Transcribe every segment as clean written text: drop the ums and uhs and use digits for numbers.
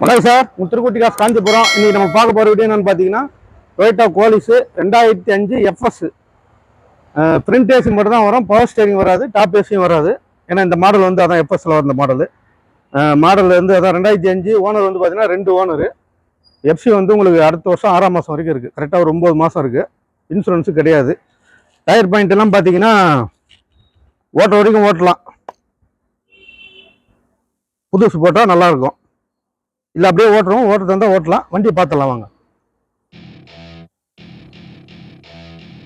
வணக்கம் சார், திருக்குட்டி காசு காஞ்சிபுரம். இன்னைக்கு நம்ம பார்க்க போகிற வீடியோ என்னன்னு பார்த்தீங்கன்னா, Toyota Kohli's 2005 FS. Front AC மட்டும் தான் வரும், பவர் ஸ்டேரிங் வராது, டாப் ஏசியும் வராது. ஏன்னா இந்த மாடல் வந்து அதான் FSல வர மாடல். மாடல் வந்து அதான் 2005. ஓனர் வந்து பார்த்தீங்கன்னா 2 ஓனர். FC வந்து உங்களுக்கு அடுத்த வருஷம் 6ஆம் மாதம் வரைக்கும் இருக்குது. கரெக்டாக ஒரு 9 மாதம் இருக்குது. இன்சூரன்ஸு கிடையாது. டயர் பாயிண்ட் எல்லாம் பார்த்தீங்கன்னா ஓட்ட வரைக்கும் ஓட்டலாம், புதுசு போட்டால் நல்லாயிருக்கும். இல்லை அப்படியே ஓட்டுறோம், ஓட்டுறது இருந்தால் ஓட்டலாம். வண்டி பார்த்துடலாம் வாங்க.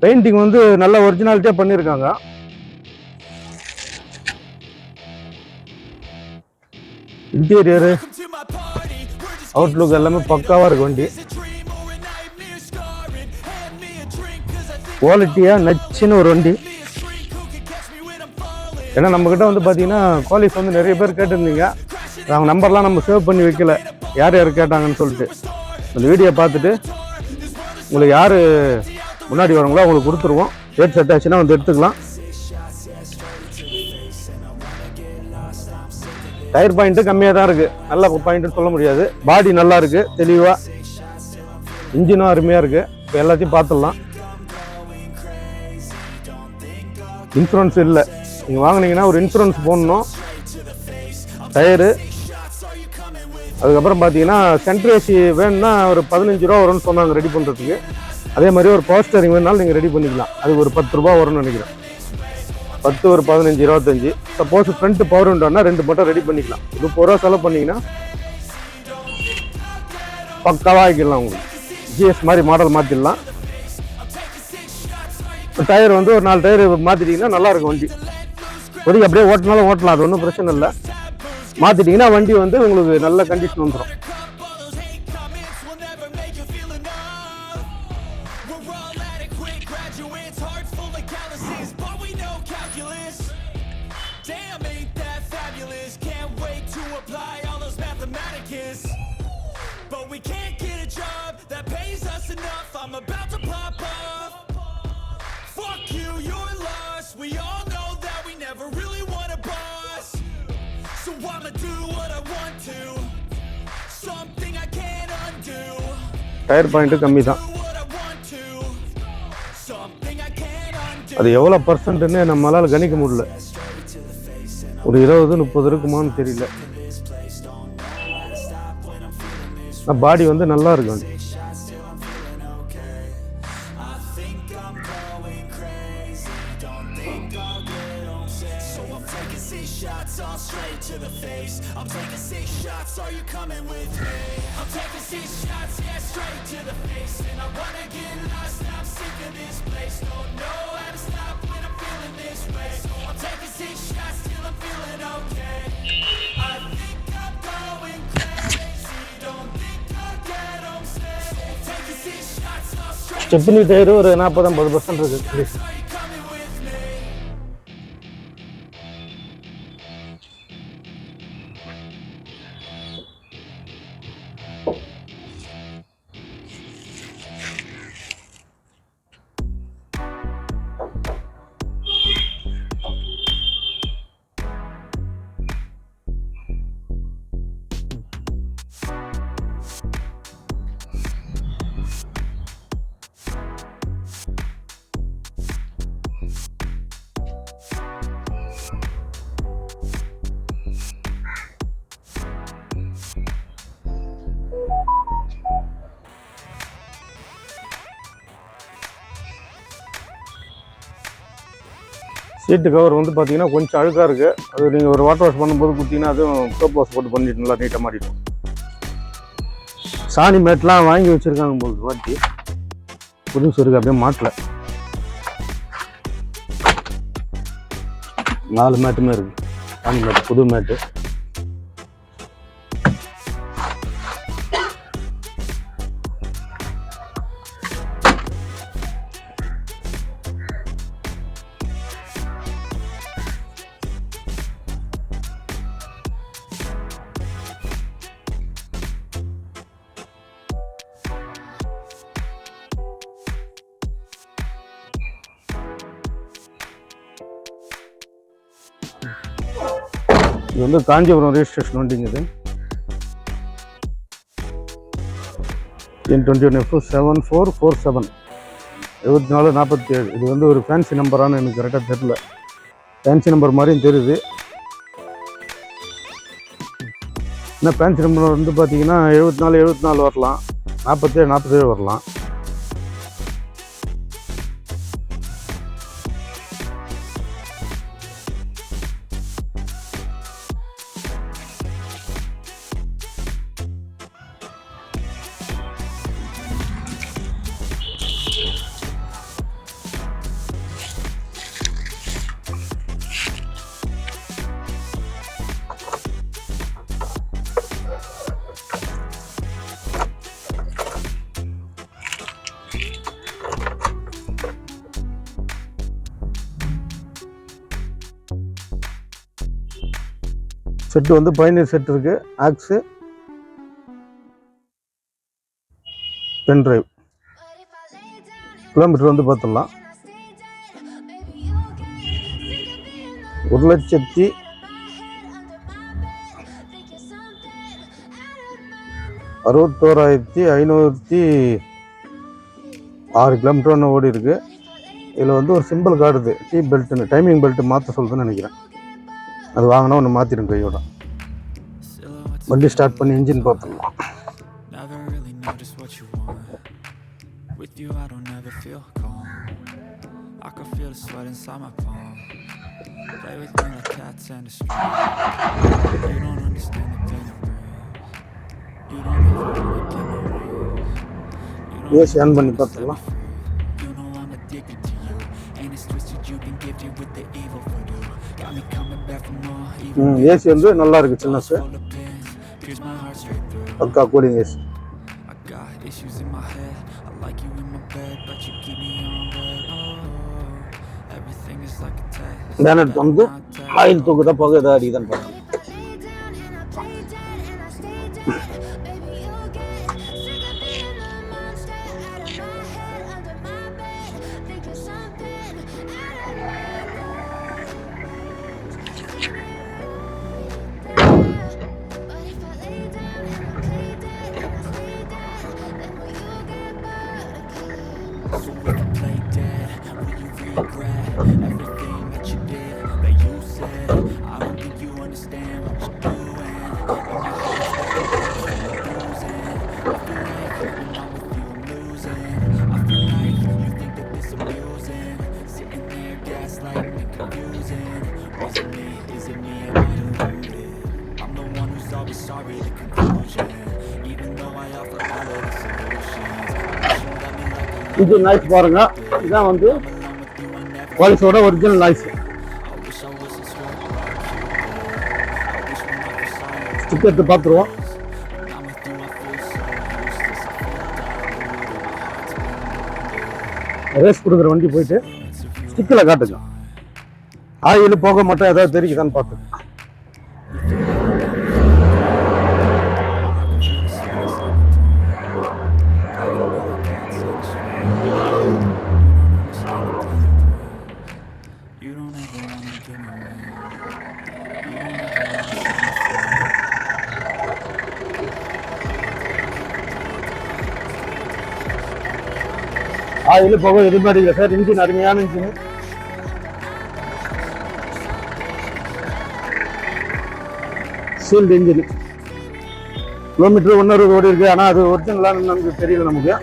பெயிண்டிங் வந்து நல்ல ஒரிஜினாலிட்டியாக பண்ணியிருக்காங்க. இன்டீரியரு அவுட்லுக் எல்லாமே பக்காவாக இருக்கு. வண்டி குவாலிட்டியாக நச்சுன்னு ஒரு வண்டி. ஏன்னா நம்மக்கிட்ட வந்து பார்த்தீங்கன்னா கோலிஸ் வந்து நிறைய பேர் கேட்டிருந்தீங்க. அவங்க நம்பர்லாம் நம்ம சேவ் பண்ணி வைக்கல, யார் யார் கேட்டாங்கன்னு சொல்லிட்டு. அந்த வீடியோ பார்த்துட்டு உங்களுக்கு யார் முன்னாடி வரவங்களோ அவங்களுக்கு கொடுத்துருவோம். ரேட் செட் ஆச்சுன்னா வந்து எடுத்துக்கலாம். டயர் பாயிண்ட்டு கம்மியாக தான் இருக்குது, நல்ல பாயிண்ட்டுன்னு சொல்ல முடியாது. பாடி நல்லா இருக்குது, தெளிவாக. இன்ஜினும் அருமையாக இருக்குது. இப்போ எல்லாத்தையும் பார்த்துடலாம். இன்சூரன்ஸ் இல்லை, நீங்கள் வாங்கினீங்கன்னா ஒரு இன்சூரன்ஸ் போடணும். டயரு, அதுக்கப்புறம் பார்த்தீங்கன்னா சென்ட்ரு ஏசி வேணும்னா ஒரு 15 ரூபா வரும்னு சொன்னாங்க ரெடி பண்ணுறதுக்கு. அதே மாதிரி ஒரு பவர் ஸ்டேரிங் வேணுனாலும் நீங்கள் ரெடி பண்ணிக்கலாம். அது ஒரு 10 ரூபா வரும்னு நினைக்கிறேன். 10 ஒரு 15 25. சப்போஸ் ஃப்ரண்ட் பவர் விண்டோன்னா 2 மட்டும் ரெடி பண்ணிக்கலாம். 30 ரூபா செலவு பண்ணிங்கன்னா பக்காவாக ஆகிக்கலாம். உங்களுக்கு ஜிஎஸ் மாதிரி மாடல் மாற்றிடலாம். டயர் வந்து ஒரு 4 டயர் மாற்றிட்டிங்கன்னா நல்லாயிருக்கும் வண்டி. ஒதுக்கி அப்படியே ஓட்டினாலும் ஓட்டலாம், அது ஒன்றும் பிரச்சனை இல்லை. மாற்றிட்டிங்கன்னா வண்டி வந்து உங்களுக்கு நல்ல கண்டிஷன் வந்துடும். டயர் பாயிண்ட்டு கம்மி தான். அது எவ்வளோ பர்சன்ட்னு நம்மளால் கணிக்க முடியல. ஒரு 20-30 இருக்குமான்னு தெரியல. பாடி வந்து நல்லா இருக்கும். ஸ்டெப்னி டயரு ஒரு 40-50% இருக்கு. சீட்டு கவர் வந்து பார்த்தீங்கன்னா கொஞ்சம் அழுக்காக இருக்குது. அது நீங்கள் ஒரு வாட்டர் வாஷ் பண்ணும்போது கொடுத்தீங்கன்னா அதுவும் சோப் வாஷ் போட்டு பண்ணிட்டு நல்லா நீட்டாக மாட்டிடும். சாணி மேட்லாம் வாங்கி வச்சுருக்காங்க போது வாட்டி புதுசு இருக்குது, அப்படியே மாட்டல 4 மேட்டுமே இருக்குது. சாணி மேட்டு, புது மேட்டு. இது வந்து காஞ்சிபுரம் ரெஜிஸ்ட்ரேஷன் வண்டிங்க. இது N21F 7447 7447. இது வந்து ஒரு ஃபேன்சி நம்பரானு எனக்கு கரெக்டாக தெரியல. ஃபேன்சி நம்பர் மாதிரியும் தெரியுது. இன்னும் ஃபேன்சி நம்பர் வந்து பார்த்தீங்கன்னா 74 வரலாம், 47 வரலாம். செட்டு வந்து பயனர் செட் இருக்கு. Aux, pen drive. கிலோமீட்டர் வந்து பார்த்துடலாம். 1,61,506 கிலோமீட்டர் ஒன்று ஓடி இருக்கு. இதில் வந்து ஒரு சிம்பிள் கார்டு டீ பெல்ட்டுன்னு, டைமிங் பெல்ட்டு மாற்ற சொல்லுதுன்னு நினைக்கிறேன். அது வாங்கினா ஒன்று மாற்றிடும் கையோட. வண்டி ஸ்டார்ட் பண்ணி இன்ஜின் பார்த்துடலாம். ஏசி ஆன் பண்ணி பார்த்துடலாம். ஏசி வந்து நல்லா இருக்கு, சின்னஸ், பக்கா கூலிங் ஏசி. பேனட் வந்து ஆயில் தூக்குதா போக ஏதாவது அடிக்குதான்னு பாருங்க. இது நாய்ஸ் பாருங்க. இதுதான் வந்து குவாலிஸோட ஒரிஜினல் நாய்ஸ். ஸ்டிக்கர் எடுத்து பார்த்துருவோம். ரேஸ் கொடுக்குற வண்டி போயிட்டு ஸ்டிக்கில் காட்டுங்க. ஆயில் போக மட்டும் ஏதாவது தெரியுதான்னு பார்த்துங்க. ஆயில் போக எதுவுமே அடிக்கல சார். இன்ஜின் அருமையான இன்ஜின். Sealed engine. கிலோமீட்டர் 160 ஓடி இருக்கு. ஆனால் அது ஒரிஜினலானு நமக்கு தெரியல நமக்கு.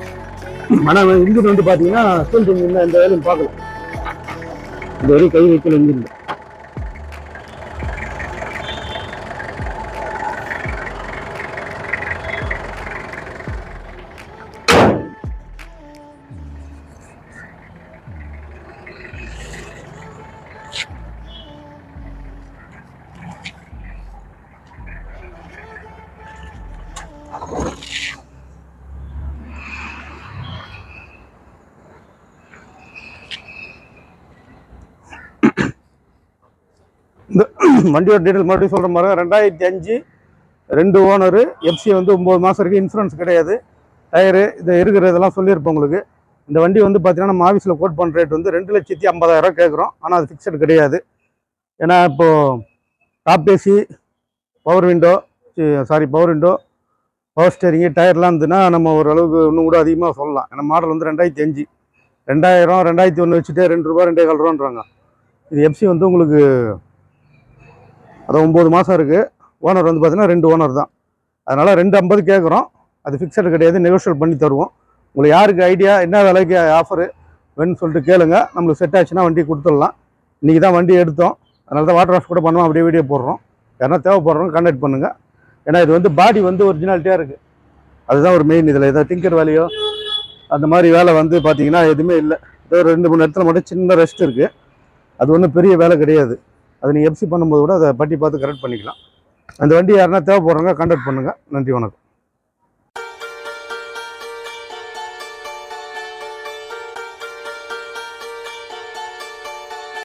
ஆனால் இன்ஜின் வந்து பார்த்தீங்கன்னா சீல்டு இன்ஜின் தான். இந்த வேலையும் பார்க்கலாம். இந்த வரையும் கை வைக்கல இன்ஜின். இந்த வண்டியோட டீட்டெயில் மறுபடியும் சொல்கிற மாதிரி 2005 2 ஓனரு. எஃப்சி வந்து 9 மாதம் இருக்குது. இன்சூரன்ஸ் கிடையாது. டயரு இது இருக்கிறதெல்லாம் சொல்லியிருப்போம் உங்களுக்கு. இந்த வண்டி வந்து பார்த்தீங்கன்னா நம்ம ஆஃபீஸில் கோட் பண்ணுற ரேட் வந்து 2,50,000 கேட்குறோம். ஆனால் அது ஃபிக்ஸட் கிடையாது. ஏன்னா இப்போது top AC, power window, power steering டயர்லாம் இருந்துன்னா நம்ம ஓரளவுக்கு இன்னும் கூட அதிகமாக சொல்லலாம். ஏன்னா மாடல் வந்து 2005, 2000, 2001 வச்சுட்டே ₹2 2,400 இது எஃப்சி வந்து உங்களுக்கு அது 9 மாதம் இருக்குது. ஓனர் வந்து பார்த்தீங்கன்னா 2 ஓனர் தான். அதனால் 250 கேட்குறோம். அது ஃபிக்ஸடு கிடையாது, நெகோஷியல் பண்ணி தருவோம். உங்களுக்கு யாருக்கு ஐடியா என்ன விலைக்கு ஆஃபரு வேணும்னு சொல்லிட்டு கேளுங்க. நம்மளுக்கு செட் ஆச்சுன்னா வண்டி கொடுத்துடலாம். இன்றைக்கி தான் வண்டி எடுத்தோம், அதனால தான் வாட்டர் வாஷ் கூட பண்ணுவோம், அப்படியே வீடியோ போடுறோம். யாரா தேவைப்படுறோம் கான்டாக்ட் பண்ணுங்கள். ஏன்னா இது வந்து பாடி வந்து ஒரிஜினாலிட்டியாக இருக்குது, அதுதான் ஒரு மெயின். இதில் ஏதாவது டிங்கர் வேலையோ அந்த மாதிரி வேலை வந்து பார்த்தீங்கன்னா எதுவுமே இல்லை. ஏதோ 2-3 இடத்துல மட்டும் சின்ன ரெஸ்ட் இருக்குது, அது ஒன்றும் பெரிய வேலை கிடையாது. அது நீங்கள் எஃப்சி பண்ணும்போது கூட அதை பட்டி பார்த்து கரெக்ட் பண்ணிக்கலாம். அந்த வண்டி யாருன்னா தேவைப்படுறவங்க கான்டாக்ட் பண்ணுங்கள். நன்றி, வணக்கம்.